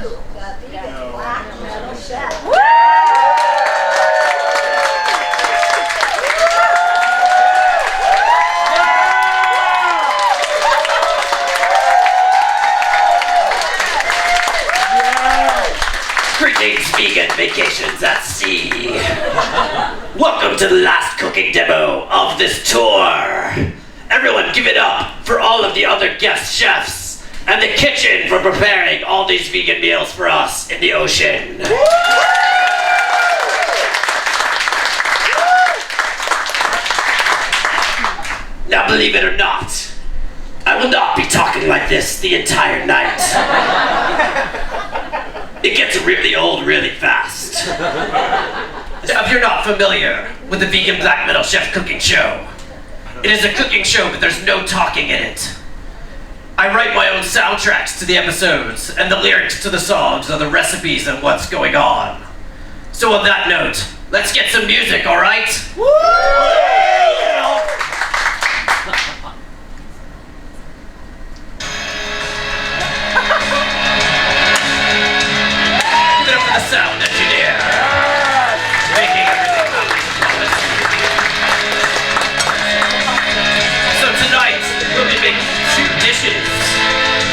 Aloo, the vegan black metal chef. Greetings, vegan vacations at sea. Welcome to the last cooking demo of this tour. Everyone give it up for all of the other guest chefs and the kitchen for preparing all these vegan meals for us in the ocean. Now, believe it or not, I will not be talking like this the entire night. It gets really old really fast. Now, if you're not familiar with the Vegan Black Metal Chef cooking show, it is a cooking show, but there's no talking in it. I write my own soundtracks to the episodes, and the lyrics to the songs are the recipes and what's going on. So on that note, let's get some music, all right? Give it up for the sound engineer. Making everything happen. So tonight, we'll be making two dishes.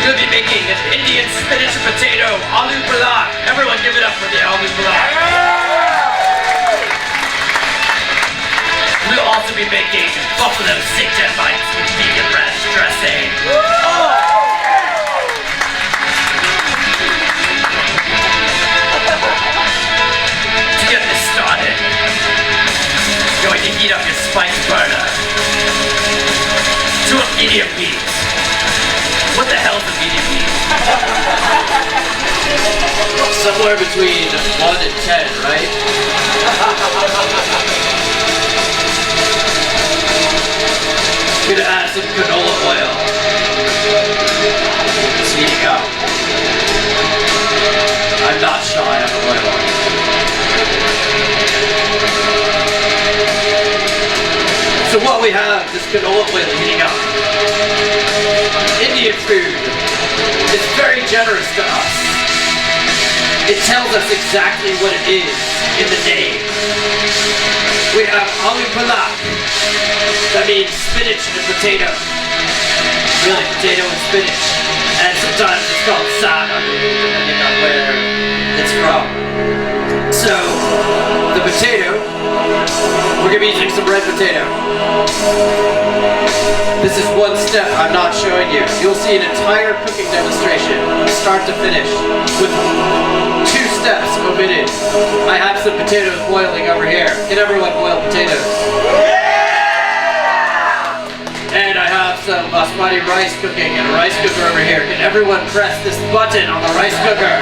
We'll be making an Indian spinach and potato Aloo Palak. Everyone give it up for the Aloo Palak. We'll also be making buffalo Seitan bites with vegan ranch dressing. To get this started, going to heat up your spice burner to a medium heat. What the hell is a medium heat? Somewhere between 1 and 10, right? Gonna add some canola oil. It's heating up. I'm not shy on oil. So what we have is canola oil heating up. Indian food is very generous to us. It tells us exactly what it is in the name. We have Aloo Palak. That means spinach and potato. Really, potato and spinach. And sometimes it's called Seitan, depending on where it's from. So, the potato, we're going to be using some red potato. This is one step I'm not showing you. You'll see an entire cooking demonstration, start to finish, with 2 steps omitted. I have some potatoes boiling over here. Can everyone boil potatoes? And I have some basmati rice cooking in a rice cooker over here. Can everyone press this button on the rice cooker?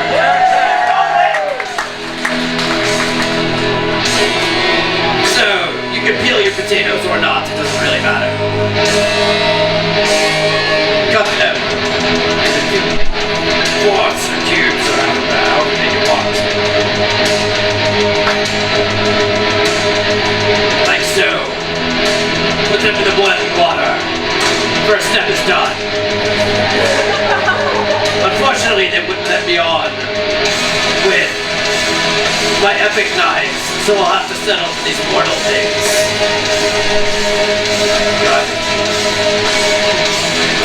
So, you can peel your potatoes or not, it doesn't really matter. Cut them into quarts or cubes or however many you want. Like so. Put them in the boiling water. First step is done. Unfortunately, they wouldn't let me on with my epic knives, so I'll have to settle for these mortal things. Right.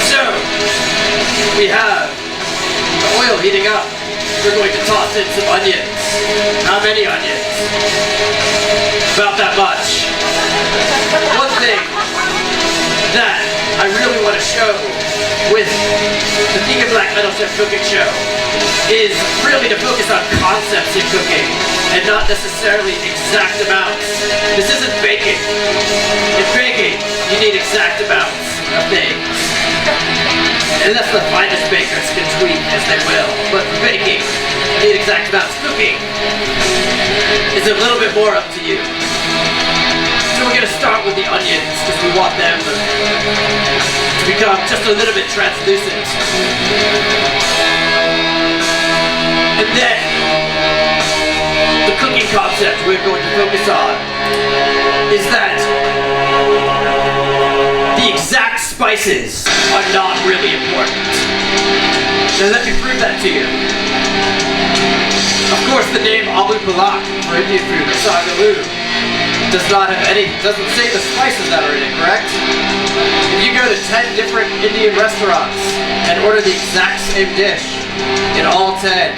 So, we have the oil heating up. We're going to toss in some onions. How many onions? About that much. One thing that I really want to show with the Vegan Black Metal Chef cooking show is really to focus on concepts in cooking and not necessarily exact amounts. This isn't baking. In baking, you need exact amounts of things. Unless the finest bakers can tweak as they will. But for baking, you need exact amounts. Cooking is a little bit more up to you. So we're going to start with the onions because we want them to become just a little bit translucent. And then, the cooking concept we're going to focus on is that the exact spices are not really important. Now let me prove that to you. the name Aloo Palak for Indian food, or Aloo, doesn't say the spices that are in it, correct? If you go to 10 different Indian restaurants and order the exact same dish in all 10,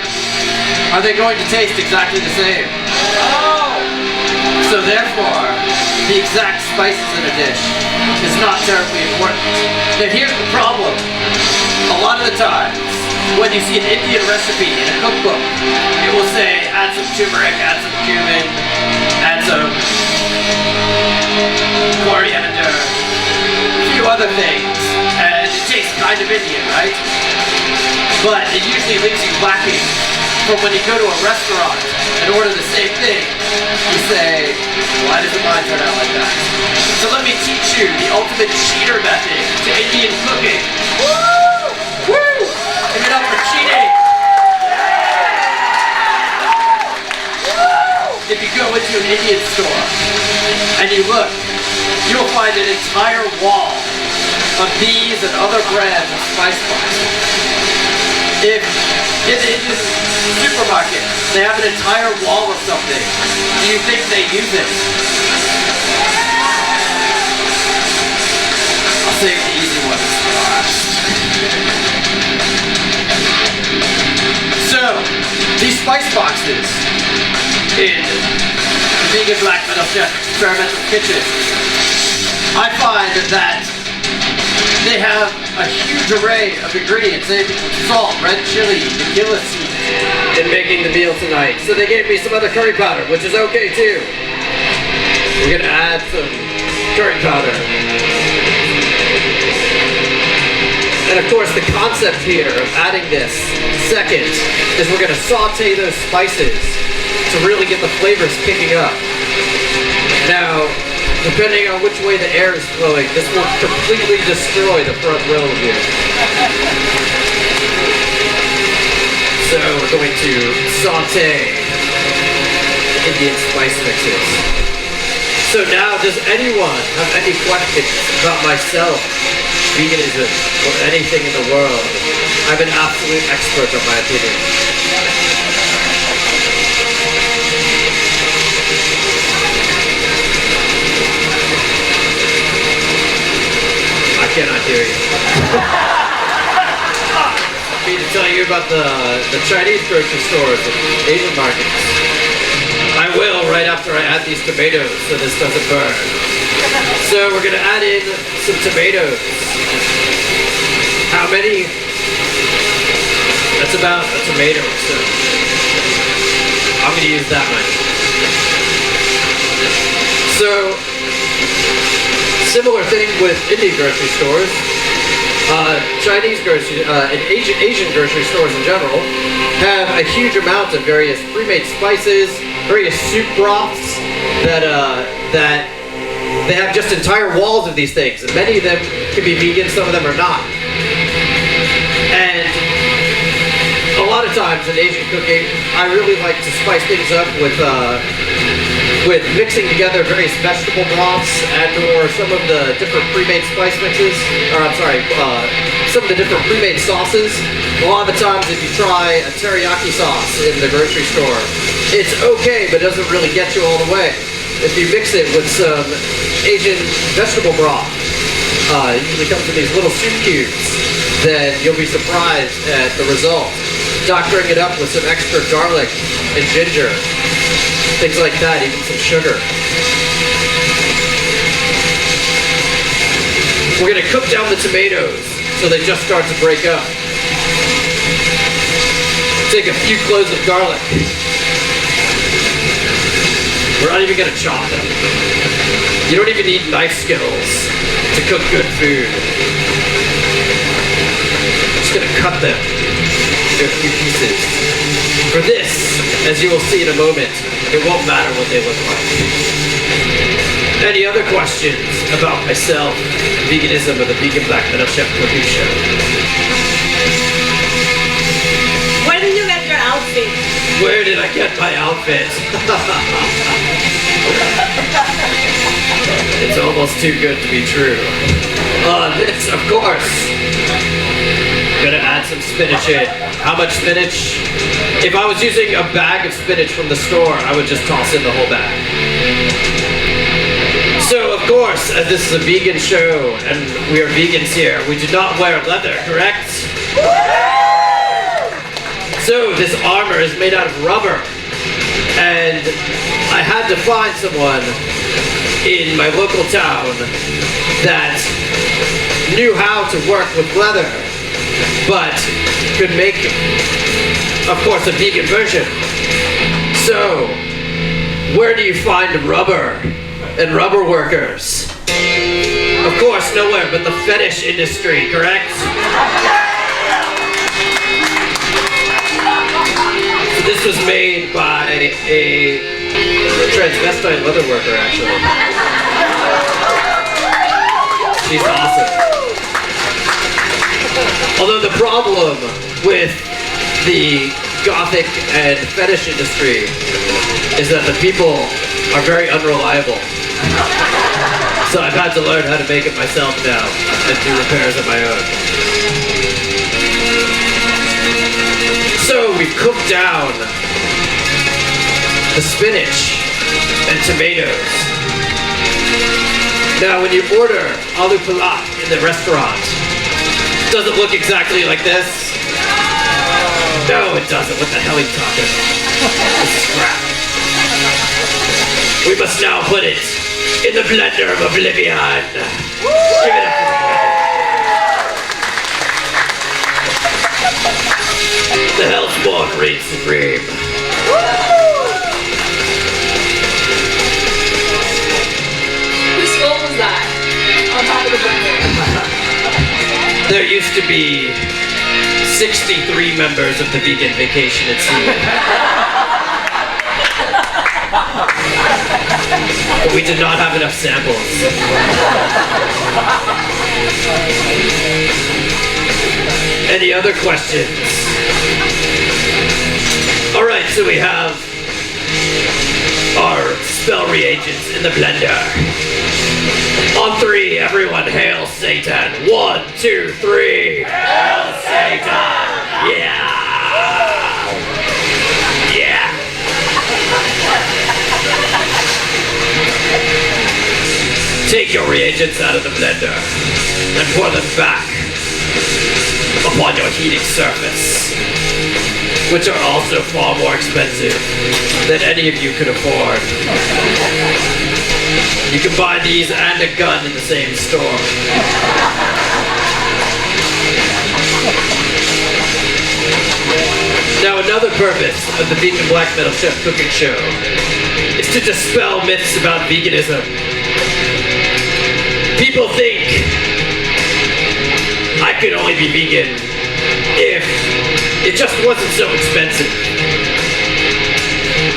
are they going to taste exactly the same? So therefore, the exact spices in a dish is not terribly important. Now here's the problem. A lot of the times, when you see an Indian recipe in a cookbook, it will say, add some turmeric, add some cumin, add some coriander, a few other things, and it tastes kind of Indian, right? But it usually leaves you lacking from when you go to a restaurant and order the same thing. You say, why doesn't mine turn out like that? So let me teach you the ultimate cheater method to Indian cooking. Woo! Woo! Give it up for cheating! If you go into an Indian store and you look, you'll find an entire wall of these and other brands of spice boxes. If in the Indian supermarket they have an entire wall of something, do you think they use it? I'll save the easy ones for last. So, these spice boxes in the Vegan Black Metal Chef Experimental Kitchen, I find that they have a huge array of ingredients, anything from salt, red chili, tequila seeds, in making the meal tonight. So they gave me some other curry powder, which is okay too. We're gonna add some curry powder. And of course the concept here of adding this second is we're gonna saute those spices to really get the flavors kicking up. Now, depending on which way the air is flowing, this will completely destroy the front row here. So we're going to saute Indian spice mixes. So now, does anyone have any questions about myself, veganism, or anything in the world? I'm an absolute expert on my opinion. I cannot hear you. I need to tell you about the Chinese grocery stores and Asian markets. I will right after I add these tomatoes so this doesn't burn. So we're gonna add in some tomatoes. How many? That's about a tomato, so I'm gonna use that much. So, similar thing with Indian grocery stores. Chinese grocery, and Asian grocery stores in general have a huge amount of various pre-made spices, various soup broths that they have just entire walls of these things, and many of them can be vegan, some of them are not. And a lot of times in Asian cooking, I really like to spice things up with mixing together various vegetable broths and or some of the different pre-made spice mixes, or I'm sorry, some of the different pre-made sauces. A lot of the times if you try a teriyaki sauce in the grocery store, it's okay, but doesn't really get you all the way. If you mix it with some Asian vegetable broth, it usually comes in these little soup cubes, then you'll be surprised at the result. Doctoring it up with some extra garlic and ginger, things like that, even some sugar. We're gonna cook down the tomatoes so they just start to break up. Take a few cloves of garlic. We're not even gonna chop them. You don't even need knife skills to cook good food. Just gonna cut them into a few pieces. For this, as you will see in a moment, it won't matter what they look like. Any other questions about myself, veganism, or the Vegan Black Metal Chef Cooking Show? Where did you get your outfit? Where did I get my outfit? It's almost too good to be true. This, of course. Gonna add some spinach in. How much spinach? If I was using a bag of spinach from the store, I would just toss in the whole bag. So, of course, as this is a vegan show, and we are vegans here, we do not wear leather, correct? So, this armor is made out of rubber. And I had to find someone in my local town that knew how to work with leather, but could make, of course, a vegan version. So, where do you find rubber and rubber workers? Of course, nowhere but the fetish industry, correct? So this was made by a transvestite leather worker, actually. She's awesome. Although the problem with the gothic and fetish industry is that the people are very unreliable. So I've had to learn how to make it myself now and do repairs of my own. So we've cooked down the spinach and tomatoes. Now when you order Aloo Palak in the restaurant, does it look exactly like this? No, it doesn't. What the hell are you talking about? This is crap. We must now put it in the blender of oblivion. Give it up. The Hellspawn reigns supreme. Whose fault was that? On top of the blender. There used to be 63 members of the Vegan Vacation at Sea. But we did not have enough samples. Any other questions? Alright, so we have our spell reagents in the blender. On 3, everyone hail Seitan. 1, 2, 3. Hail Seitan! Yeah! Yeah! Take your reagents out of the blender and pour them back upon your heating surface, which are also far more expensive than any of you could afford. You can buy these and a gun in the same store. Now another purpose of the Vegan Black Metal Chef Cooking Show is to dispel myths about veganism. People think I could only be vegan if it just wasn't so expensive.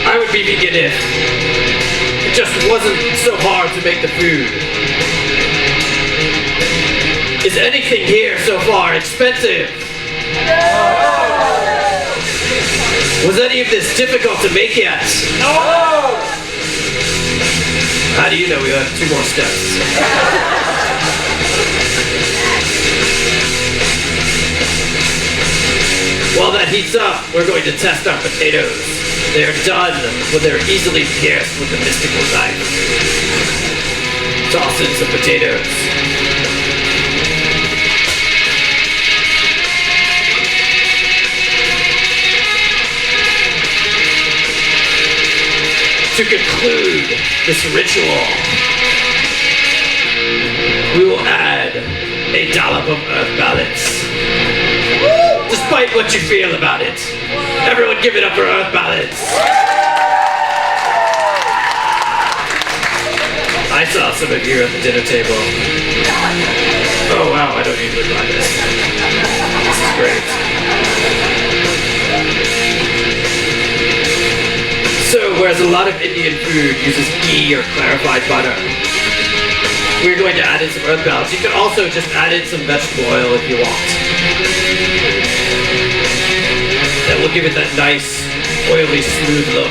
I would be vegan if it just wasn't so hard to make the food. Is anything here so far expensive? No! Was any of this difficult to make yet? No! How do you know we have 2 more steps? While that heats up, we're going to test our potatoes. They are done when they're easily pierced with a mystical knife. Toss in some potatoes. To conclude this ritual, we will add a dollop of earth balance. Despite what you feel about it, everyone give it up for earth balance. I saw some of you at the dinner table. Oh wow, I don't usually buy this. This is great. So, whereas a lot of Indian food uses ghee or clarified butter, we're going to add in some earth balance. You can also just add in some vegetable oil if you want. That will give it that nice, oily, smooth look.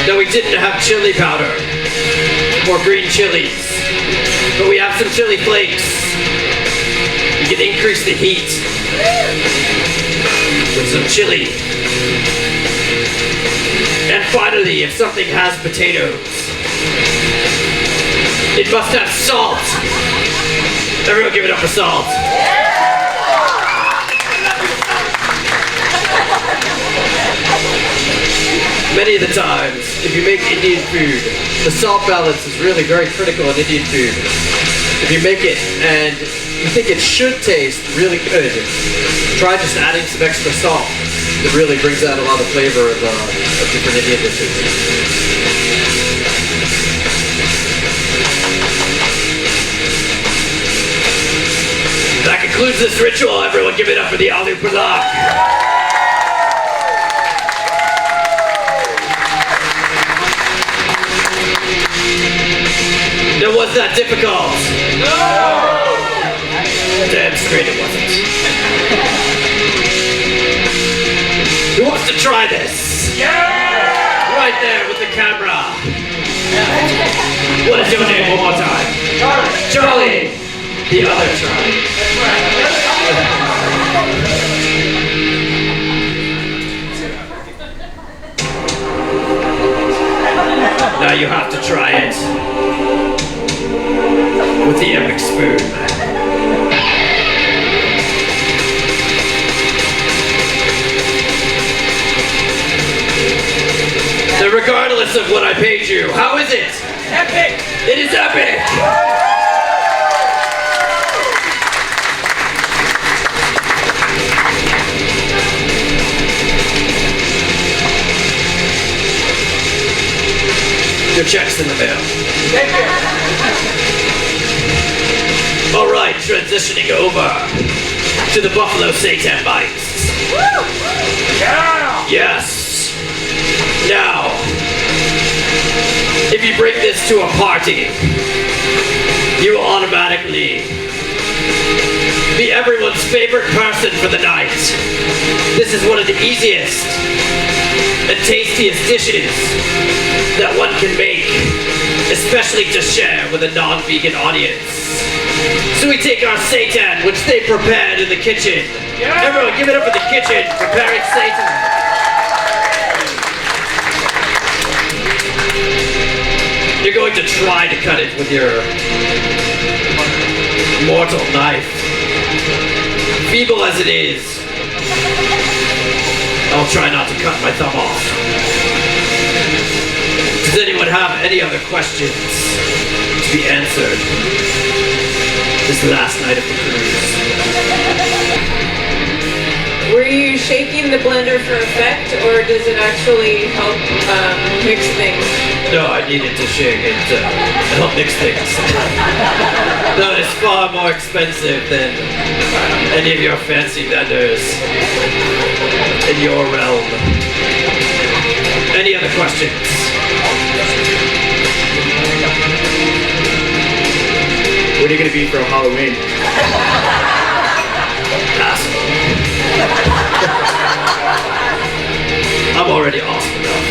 Now we didn't have chili powder or green chilies, but we have some chili flakes. can increase the heat with some chili. And finally, if something has potatoes, it must have salt. Everyone give it up for salt. Many of the times, if you make Indian food, the salt balance is really very critical in Indian food. If you make it and you think it should taste really good, try just adding some extra salt. It really brings out a lot of flavor of different Indian dishes. That concludes this ritual. Everyone give it up for the Aloo Palak. It was that difficult. No! Damn straight it wasn't. Who wants to try this? Yeah! Right there with the camera. What is your name one more time? Charlie. Charlie. The other Charlie. Now you have to try it. With the epic spoon. So regardless of what I paid you, how is it? Epic! It is epic! Your check's in the mail. Thank you. All right, transitioning over to the Buffalo Seitan bites. Yeah! Yes. Now, if you bring this to a party, you will automatically be everyone's favorite person for the night. This is one of the easiest and tastiest dishes that one can make, especially to share with a non-vegan audience. So we take our seitan, which they prepared in the kitchen. Yeah. Everyone give it up for the kitchen, preparing seitan. You're going to try to cut it with your mortal knife. Feeble as it is, I'll try not to cut my thumb off. Does anyone have any other questions to be answered this last night of the cruise? Were you shaking the blender for effect, or does it actually help mix things? No, I needed to shake it to help mix things. No, it's far more expensive than any of your fancy vendors in your realm. Any other questions? What are you going to be for Halloween? Asshole. I'm already awesome enough.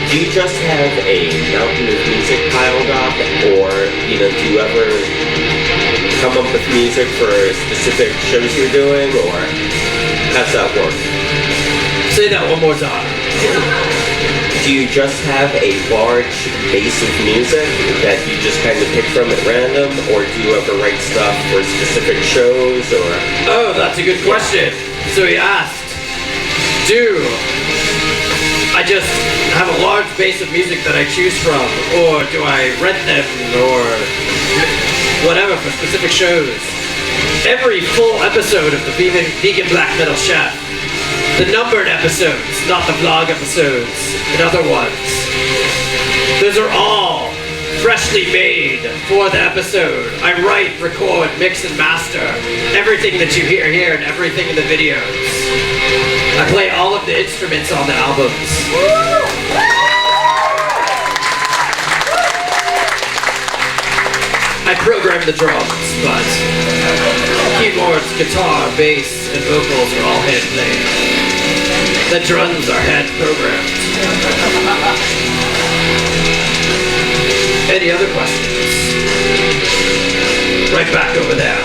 Do you just have a mountain of music piled up, or, do you ever come up with music for specific shows you're doing, or how's that work? Say that one more time. Do you just have a large base of music that you just kind of pick from at random, or do you ever write stuff for specific shows, or? Oh, that's a good question. So he asked, do I just have a large base of music that I choose from, or do I rent them, or whatever for specific shows? Every full episode of the Vegan Black Metal Chef, the numbered episodes, not the vlog episodes, and other ones, those are all freshly made for the episode. I write, record, mix, and master everything that you hear here and everything in the videos. I play all of the instruments on the albums. I program the drums, but keyboards, guitar, bass, and vocals are all hand played. The drums are hand programmed. And any other questions? Right back over there.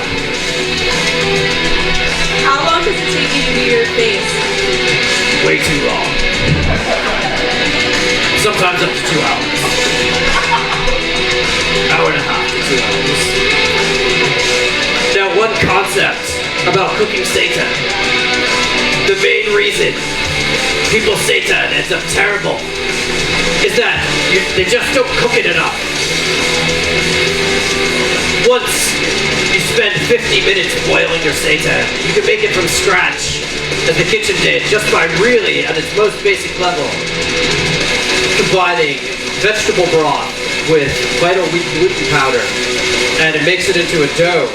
How long does it take you to do your face? Way too long. Sometimes up to 2 hours. Hour and a half to 2 hours. Now, one concept about cooking seitan. The main reason people seitan ends up terrible is that they just don't cook it enough. Once you spend 50 minutes boiling your seitan, you can make it from scratch, as the kitchen did, just by really, at its most basic level, combining vegetable broth with vital wheat gluten powder, and it makes it into a dough.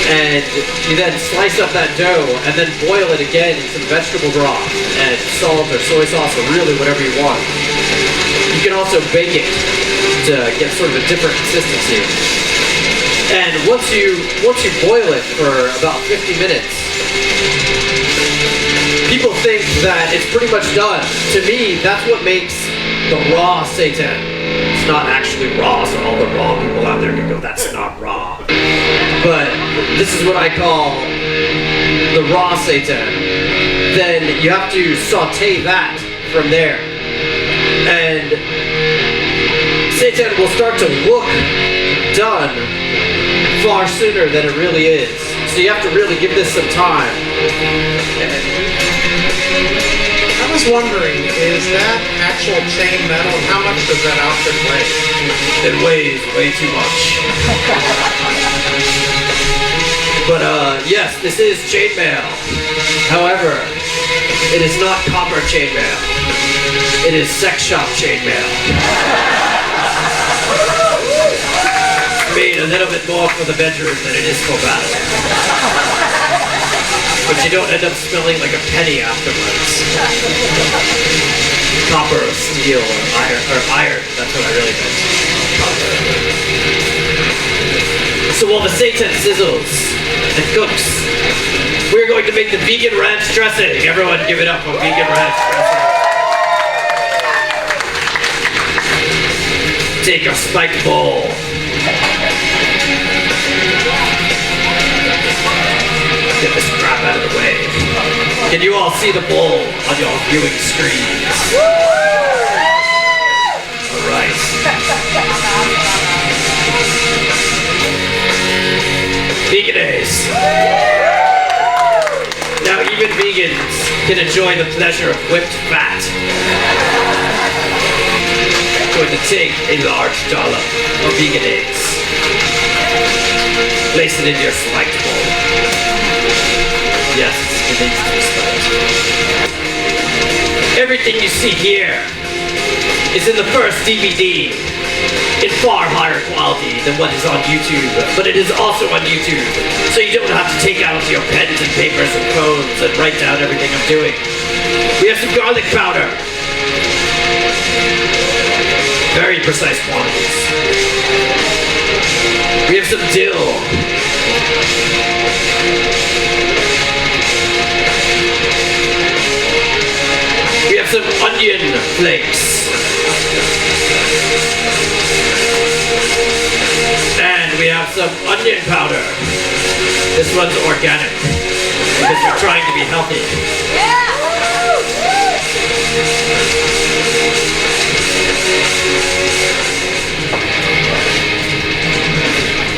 And you then slice up that dough and then boil it again in some vegetable broth and salt or soy sauce or really whatever you want. You can also bake it to get sort of a different consistency. And once you boil it for about 50 minutes, people think that it's pretty much done. To me, that's what makes the raw seitan. It's not actually raw, so all the raw people out there can go, that's not raw. But this is what I call the raw seitan. Then you have to saute that from there. And seitan will start to look done far sooner than it really is. So you have to really give this some time. I was wondering, is that actual chain metal? How much does that outfit weigh? It weighs way too much. But yes, this is chainmail. However, it is not copper chainmail. It is sex shop chainmail. Made a little bit more for the bedroom than it is for battle. But you don't end up smelling like a penny afterwards. Copper or steel or iron, that's what I really meant. So while the seitan sizzles and cooks, we're going to make the vegan ranch dressing. Everyone give it up for vegan ranch dressing. Take a spiked bowl. Get this crap out of the way. Can you all see the bowl on your viewing screens? Alright. Veganese. Now even vegans can enjoy the pleasure of whipped fat. I'm going to take a large dollop of veganese. Place it in your spiked bowl. Yes, it needs to be spiked. Everything you see here is in the first DVD in far higher quality than what is on YouTube, but it is also on YouTube, so you don't have to take out your pens and papers and phones and write down everything I'm doing. We have some garlic powder. Very precise quantities. We have some dill. We have some onion flakes. And we have some onion powder. This one's organic because we're trying to be healthy.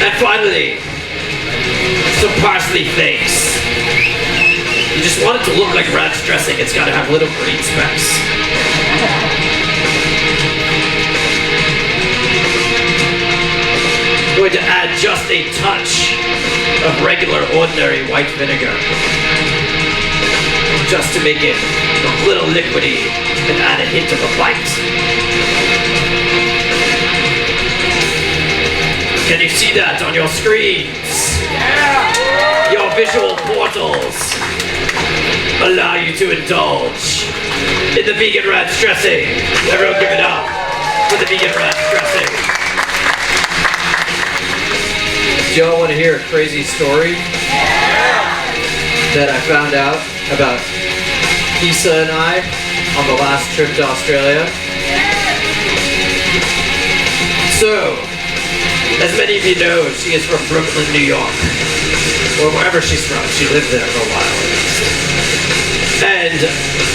And finally, some parsley flakes. You just want it to look like ranch dressing. It's got to have little green specks. Going to add just a touch of regular, ordinary white vinegar. Just to make it a little liquidy and add a hint of a bite. Can you see that on your screens? Yeah. Your visual portals allow you to indulge in the vegan ranch dressing. Everyone give it up for the vegan ranch dressing. Do y'all want to hear a crazy story that I found out about Isa and I on the last trip to Australia? So, as many of you know, she is from Brooklyn, New York. Or wherever she's from. She lived there for a while. And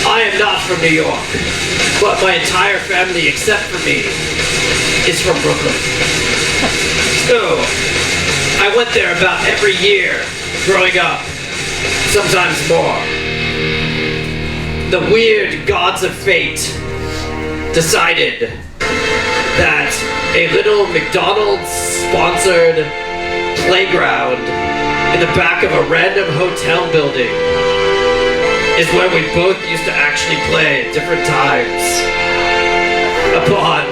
I am not from New York. But my entire family, except for me, is from Brooklyn. So, I went there about every year growing up. Sometimes more. The weird gods of fate decided that a little McDonald's-sponsored playground in the back of a random hotel building is where we both used to actually play at different times. Upon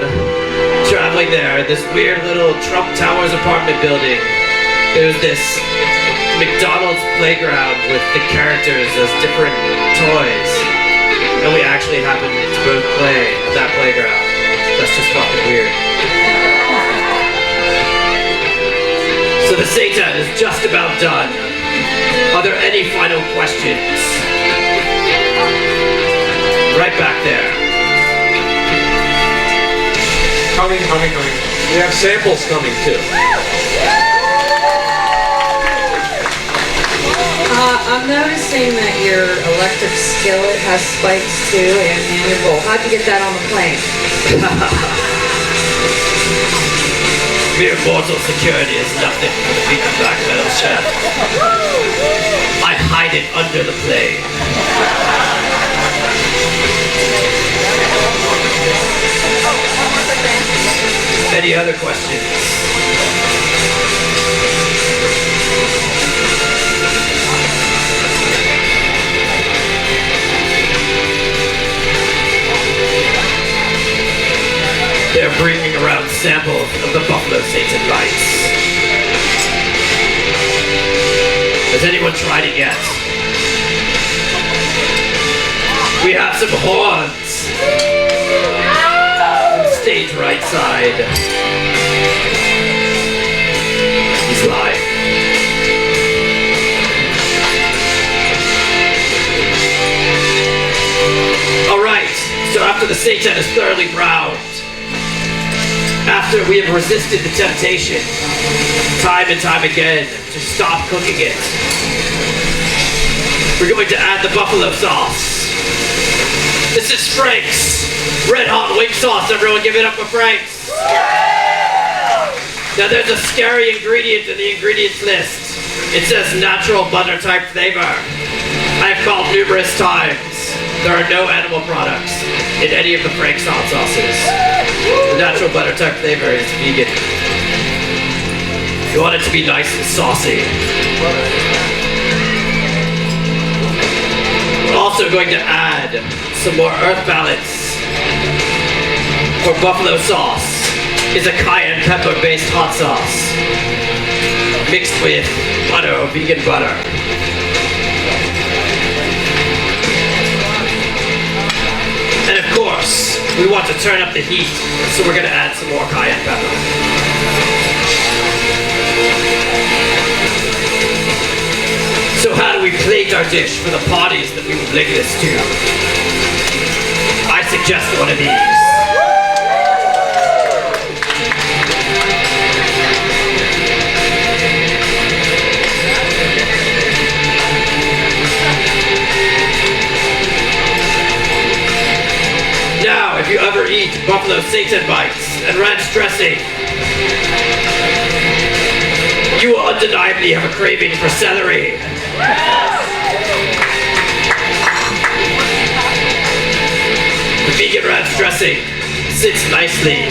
traveling there, this weird little Trump Towers apartment building, there was this McDonald's playground with the characters as different toys. And we actually happened to both play at that playground. That's just fucking weird. So the Seitan is just about done. Are there any final questions? Right back there. Coming. We have samples coming too. I'm noticing that your electric skillet has spikes too, and your bowl. How'd you get that on the plane? Mere mortal security is nothing for the beaten back metal chef. I hide it under the plane. Any other questions? They're bringing around samples of the Buffalo Seitan bites. Has anyone tried it yet? We have some horns. Stage right side. He's live. Alright, so after the Seitan is thoroughly browned, after we have resisted the temptation, time and time again, to stop cooking it, we're going to add the buffalo sauce. This is Frank's Red Hot Wing Sauce. Everyone give it up for Frank's. Now there's a scary ingredient in the ingredients list. It says natural butter type flavor. I've called numerous times. There are no animal products in any of the Frank's hot sauces. The natural butter type flavor is vegan. You want it to be nice and saucy. We're also going to add some more earth balance. For buffalo sauce is a cayenne pepper based hot sauce mixed with butter or vegan butter. And of course, we want to turn up the heat, so we're going to add some more cayenne pepper. So how do we plate our dish for the parties that we will bring this to? I suggest one of these. Now, if you ever eat buffalo Seitan bites and ranch dressing, you will undeniably have a craving for celery. The vegan ranch dressing sits nicely.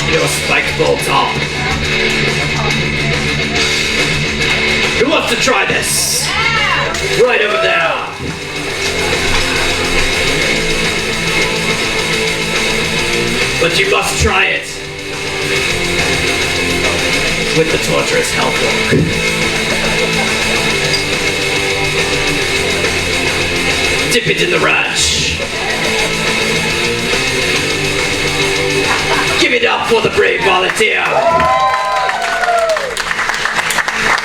You know, a spiked bowl top. Who wants to try this? Right over there. But you must try it with the torturous health work. Dip it in the ranch. Give it up for the brave volunteer.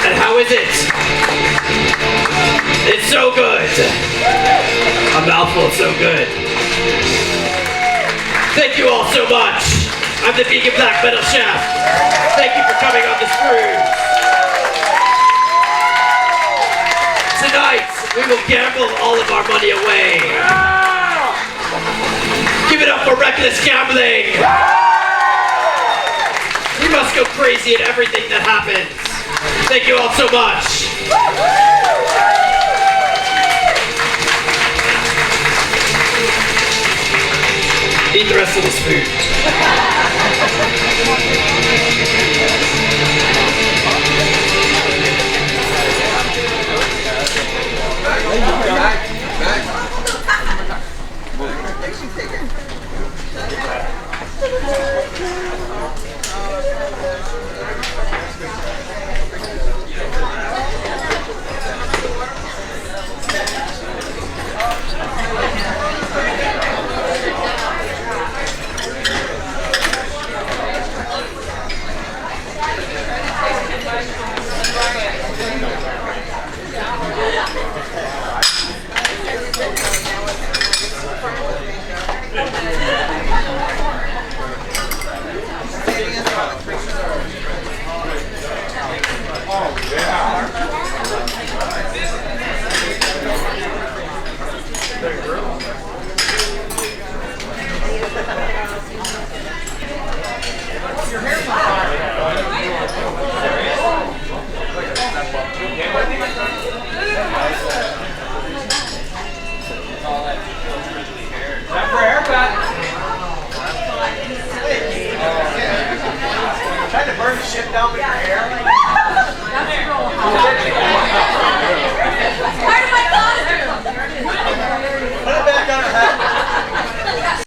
And how is it? It's so good. A mouthful, so good. Thank you all so much. I'm the vegan black metal chef. Thank you for coming on this cruise. Tonight, we will gamble all of our money away. Give it up for reckless gambling. We must go crazy at everything that happens. Thank you all so much. Eat the rest of this food.